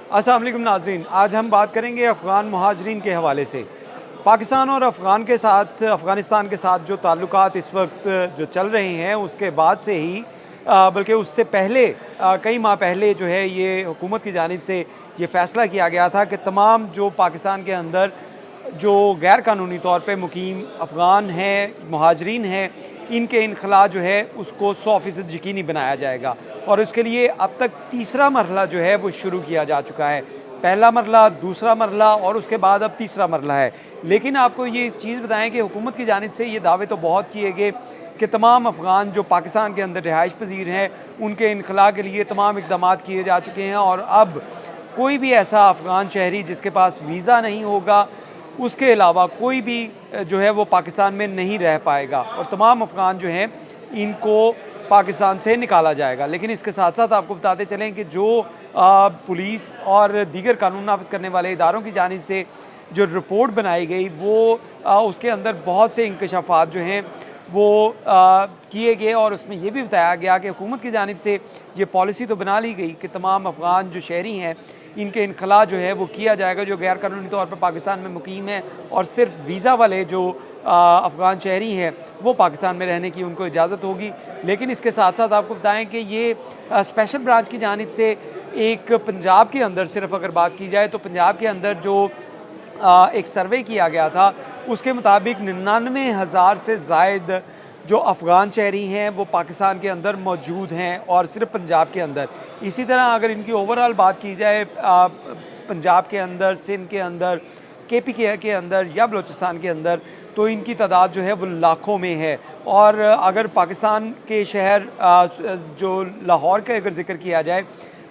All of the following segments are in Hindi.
अस्सलाम वालेकुम नाज़रीन, आज हम बात करेंगे अफ़गान मुहाजिरीन के हवाले से। पाकिस्तान और अफ़गानिस्तान के साथ जो ताल्लुकात इस वक्त जो चल रहे हैं उसके बाद से ही बल्कि उससे पहले कई माह पहले जो है ये हुकूमत की जानिब से ये फ़ैसला किया गया था कि तमाम जो पाकिस्तान के अंदर जो गैर कानूनी तौर पे मुकीम अफ़गान हैं, मुहाजिरीन हैं, इनके इनखला जो है उसको 100% यकीनी बनाया जाएगा और उसके लिए अब तक तीसरा मरहला जो है वो शुरू किया जा चुका है। पहला मरहला, दूसरा मरहला और उसके बाद अब तीसरा मरहला है। लेकिन आपको ये चीज़ बताएँ कि हुकूमत की जानिब से ये दावे तो बहुत किए गए कि तमाम अफ़गान जो पाकिस्तान के अंदर रिहाइश पज़ीर हैं, उनके इनखला के लिए तमाम इक़दाम किए जा चुके हैं और अब कोई भी ऐसा अफ़गान शहरी जिसके पास वीज़ा नहीं होगा, उसके अलावा कोई भी जो है वो पाकिस्तान में नहीं रह पाएगा और तमाम अफ़गान जो हैं इनको पाकिस्तान से निकाला जाएगा। लेकिन इसके साथ साथ आपको बताते चलें कि जो पुलिस और दीगर कानून नाफ़िज़ करने वाले इदारों की जानिब से जो रिपोर्ट बनाई गई वो उसके अंदर बहुत से इंकशाफात जो हैं वो किए गए और उसमें ये भी बताया गया कि हुकूमत की जानिब से ये पॉलिसी तो बना ली गई कि तमाम अफ़गान जो शहरी हैं इनके इनखला जो है वो किया जाएगा, जो गैर कानूनी तौर पर पाकिस्तान में मुकीम है और सिर्फ वीज़ा वाले जो अफ़गान शहरी हैं वो पाकिस्तान में रहने की उनको इजाज़त होगी। लेकिन इसके साथ साथ आपको बताएं कि ये स्पेशल ब्रांच की जानिब से एक पंजाब के अंदर सिर्फ अगर बात की जाए तो पंजाब के अंदर जो एक सर्वे किया गया था उसके मुताबिक 99,000 से ज़ायद जो अफ़गान शहरी हैं वो पाकिस्तान के अंदर मौजूद हैं और सिर्फ पंजाब के अंदर। इसी तरह अगर इनकी ओवरऑल बात की जाए पंजाब के अंदर, सिंध के अंदर, केपी के अंदर या बलूचिस्तान के अंदर, तो इनकी तादाद जो है वो लाखों में है। और अगर पाकिस्तान के शहर जो लाहौर का अगर ज़िक्र किया जाए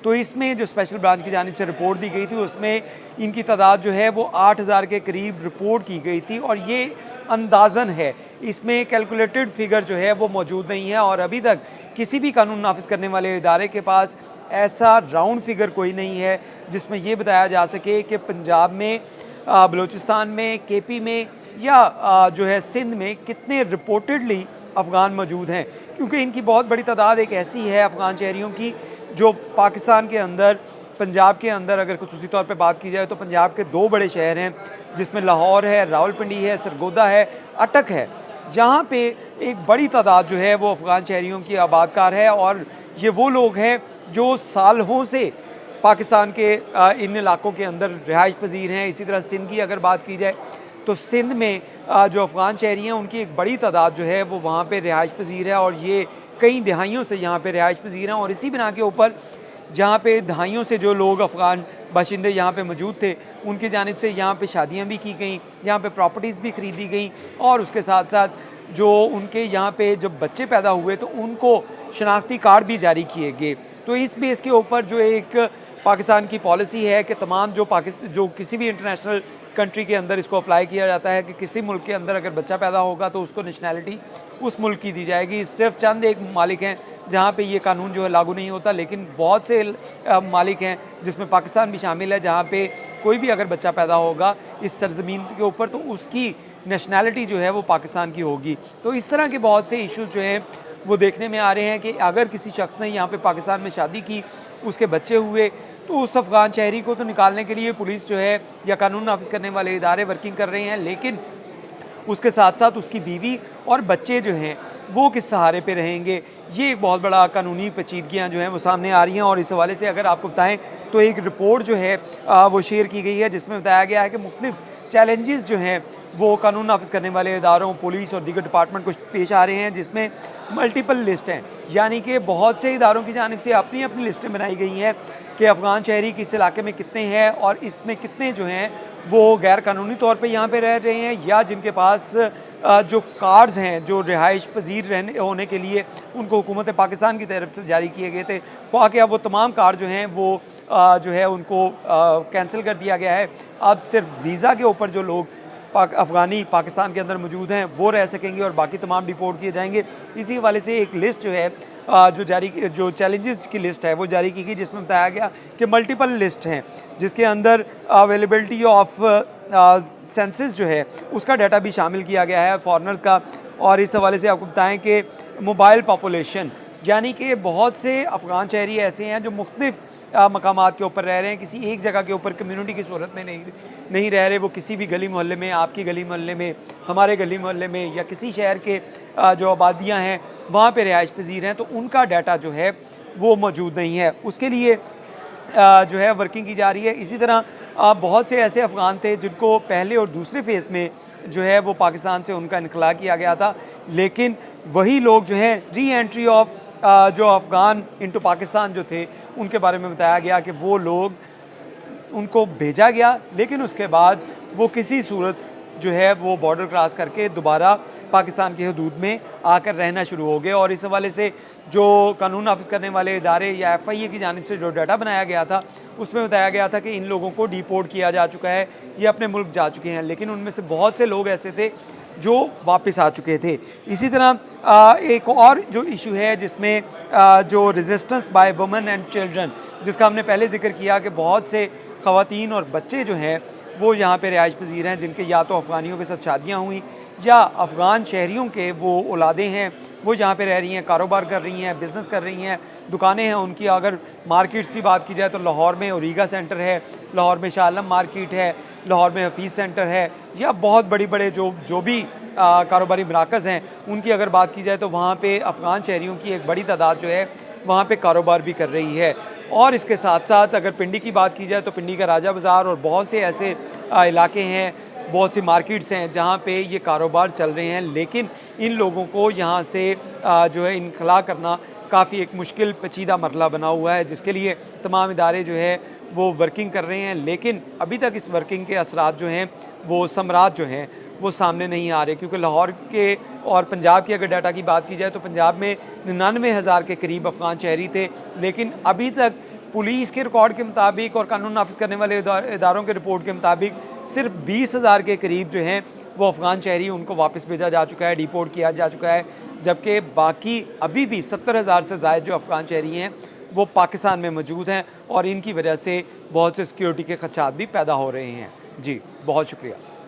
तो इसमें जो स्पेशल ब्रांच की जानिब से रिपोर्ट दी गई थी उसमें इनकी तादाद जो है वो 8,000 के करीब रिपोर्ट की गई थी और ये अंदाज़न है, इसमें कैलकुलेटेड फ़िगर जो है वो मौजूद नहीं है और अभी तक किसी भी कानून नाफिज करने वाले इदारे के पास ऐसा राउंड फिगर कोई नहीं है जिसमें ये बताया जा सके कि पंजाब में, बलूचिस्तान में, केपी में या जो है सिंध में कितने रिपोर्टेडली अफ़गान मौजूद हैं, क्योंकि इनकी बहुत बड़ी तादाद एक ऐसी है अफ़गान शहरियों की जो पाकिस्तान के अंदर, पंजाब के अंदर अगर खुसूसी तौर पे बात की जाए तो पंजाब के 2 बड़े शहर हैं जिसमें लाहौर है, रावलपिंडी है, सरगोदा है, अटक है। यहाँ पे एक बड़ी तादाद जो है वो अफ़गान शहरियों की आबादकार है और ये वो लोग हैं जो सालों से पाकिस्तान के इन इलाकों के अंदर रिहाइश पज़ीर हैं। इसी तरह सिंध की अगर बात की जाए तो सिंध में जो अफ़गान शहरी हैं उनकी एक बड़ी तादाद जो है वो वहाँ पे रिहाइश पज़ीर है और ये कई दहाइयों से यहाँ पे रिहाइश पज़ीर हैं और इसी बिना के ऊपर जहाँ पे दहाइयों से जो लोग अफ़गान बाशिंदे यहाँ पे मौजूद थे उनकी जानिब से यहाँ पे शादियाँ भी की गई, यहाँ पे प्रॉपर्टीज़ भी ख़रीदी गई और उसके साथ साथ जो उनके यहाँ पे जब बच्चे पैदा हुए तो उनको शनाख्ती कार्ड भी जारी किए गए। तो इस बेस के ऊपर जो एक पाकिस्तान की पॉलिसी है कि तमाम जो किसी भी इंटरनेशनल कंट्री के अंदर इसको अप्लाई किया जाता है कि किसी मुल्क के अंदर अगर बच्चा पैदा होगा तो उसको नेशनैलिटी उस मुल्क की दी जाएगी। सिर्फ चंद एक मालिक हैं जहाँ पे ये कानून जो है लागू नहीं होता, लेकिन बहुत से मालिक हैं जिसमें पाकिस्तान भी शामिल है जहाँ पे कोई भी अगर बच्चा पैदा होगा इस सरजमीन के ऊपर तो उसकी नेशनैलिटी जो है वो पाकिस्तान की होगी। तो इस तरह के बहुत से इशूज़ जो हैं वो देखने में आ रहे हैं कि अगर किसी शख्स ने यहाँ पे पाकिस्तान में शादी की, उसके बच्चे हुए, तो उस अफ़गान शहरी को तो निकालने के लिए पुलिस जो है या कानून नाफिज करने वाले इदारे वर्किंग कर रहे हैं, लेकिन उसके साथ साथ उसकी बीवी और बच्चे जो हैं वो किस सहारे पे रहेंगे, ये एक बहुत बड़ा कानूनी पेचीदगियाँ जो हैं वो सामने आ रही हैं। और इस हवाले से अगर आपको बताएं तो एक रिपोर्ट जो है वो शेयर की गई है जिसमें बताया गया है कि मुख्तलिफ चैलेंजेस जो हैं वो कानून नाफिज करने वाले इदारों, पुलिस और दीगर डिपार्टमेंट को पेश आ रहे हैं, जिसमें मल्टीपल लिस्ट हैं, यानी कि बहुत से इदारों की जानिब से अपनी अपनी लिस्टें बनाई गई हैं कि अफ़गान शहरी किस इलाके में कितने हैं और इसमें कितने जो हैं वो गैर कानूनी तौर पे यहाँ पे रह रहे हैं या जिनके पास जो कार्ड्स हैं जो रिहाइश पज़ीर रहने होने के लिए उनको हुकूमत पाकिस्तान की तरफ से जारी किए गए थे, ख्वाह कि अब वो तमाम कार्ड जो हैं वो जो है उनको कैंसिल कर दिया गया है। अब सिर्फ वीज़ा के ऊपर जो लोग अफ़गानी पाकिस्तान के अंदर मौजूद हैं वो रह सकेंगे और बाकी तमाम डिपोर्ट किए जाएंगे। इसी हवाले से एक लिस्ट जो है जो चैलेंजेस की लिस्ट है वो जारी की गई, जिसमें बताया गया कि मल्टीपल लिस्ट हैं जिसके अंदर अवेलेबिलिटी ऑफ सेंसस जो है उसका डाटा भी शामिल किया गया है फॉरनर्स का। और इस हवाले से आपको बताएं कि मोबाइल पॉपुलेशन, यानी कि बहुत से अफ़गान शहरी ऐसे हैं जो मुख्तलिफ मकामात के ऊपर रह रहे हैं, किसी एक जगह के ऊपर कम्युनिटी की सूरत में नहीं रह रहे। वो किसी भी गली मोहल्ले में, आपकी गली मोहल्ले में, हमारे गली मोहल्ले में या किसी शहर के जो आबादियाँ हैं वहाँ पे रिहाइश पजीर हैं, तो उनका डाटा जो है वो मौजूद नहीं है। उसके लिए जो है वर्किंग की जा रही है। इसी तरह बहुत से ऐसे अफ़गान थे जिनको पहले और दूसरे फ़ेज़ में जो है वो पाकिस्तान से उनका इनखला किया गया था, लेकिन वही लोग जो हैं री एंट्री ऑफ जो अफ़गान इनटू पाकिस्तान जो थे, उनके बारे में बताया गया कि वो लोग उनको भेजा गया, लेकिन उसके बाद वो किसी सूरत जो है वो बॉर्डर क्रॉस करके दोबारा पाकिस्तान की हदूद में आकर रहना शुरू हो गए। और इस हवाले से जो कानून नाफिज करने वाले इदारे या FIA की जानिब से जो डाटा बनाया गया था, उसमें बताया गया था कि इन लोगों को डिपोर्ट किया जा चुका है, ये अपने मुल्क जा चुके हैं, लेकिन उनमें से बहुत से लोग ऐसे थे जो वापस आ चुके थे। इसी तरह एक और जो इशू है जिसमें जो resistance by women and children, जिसका हमने पहले जिक्र किया कि बहुत से ख़वातीन और बच्चे जो हैं वो यहाँ पे रिहाइश पजीर हैं, जिनके या तो अफ़गानियों के साथ शादियाँ हुई या अफ़गान शहरियों के वो औलादें हैं, वो यहाँ पे रह रही हैं, कारोबार कर रही हैं, बिज़नेस कर रही हैं, दुकानें हैं उनकी। अगर मार्केट्स की बात की जाए तो लाहौर में ओरिगा सेंटर है, लाहौर में शाह आलम मार्केट है, लाहौर में हफीज़ सेंटर है, या बहुत बड़े जो भी कारोबारी मराकज़ हैं उनकी अगर बात की जाए तो वहाँ पे अफ़गान शहरियों की एक बड़ी तादाद जो है वहाँ पे कारोबार भी कर रही है। और इसके साथ साथ अगर पिंडी की बात की जाए तो पिंडी का राजा बाज़ार और बहुत से ऐसे इलाके हैं, बहुत सी मार्केट्स हैं जहाँ पे ये कारोबार चल रहे हैं, लेकिन इन लोगों को यहाँ से जो है इनखला करना काफ़ी एक मुश्किल पेचीदा मरला बना हुआ है, जिसके लिए तमाम इदारे जो है वो वर्किंग कर रहे हैं, लेकिन अभी तक इस वर्किंग के असरात जो हैं वो समरात जो हैं वो सामने नहीं आ रहे। क्योंकि लाहौर के और पंजाब की अगर डाटा की बात की जाए तो पंजाब में 99,000 के करीब अफ़गान शहरी थे, लेकिन अभी तक पुलिस के रिकॉर्ड के मुताबिक और कानून नाफिज करने वाले इदारों के रिपोर्ट के मुताबिक सिर्फ 20,000 के करीब जो हैं वो अफ़गान शहरी उनको वापस भेजा जा चुका है, डिपोर्ट किया जा चुका है, जबकि बाकी अभी भी 70,000 से ज़ायद जो अफ़गान शहरी हैं वो पाकिस्तान में मौजूद हैं, और इनकी वजह से बहुत से सिक्योरिटी के खदशात भी पैदा हो रहे हैं। जी, बहुत शुक्रिया।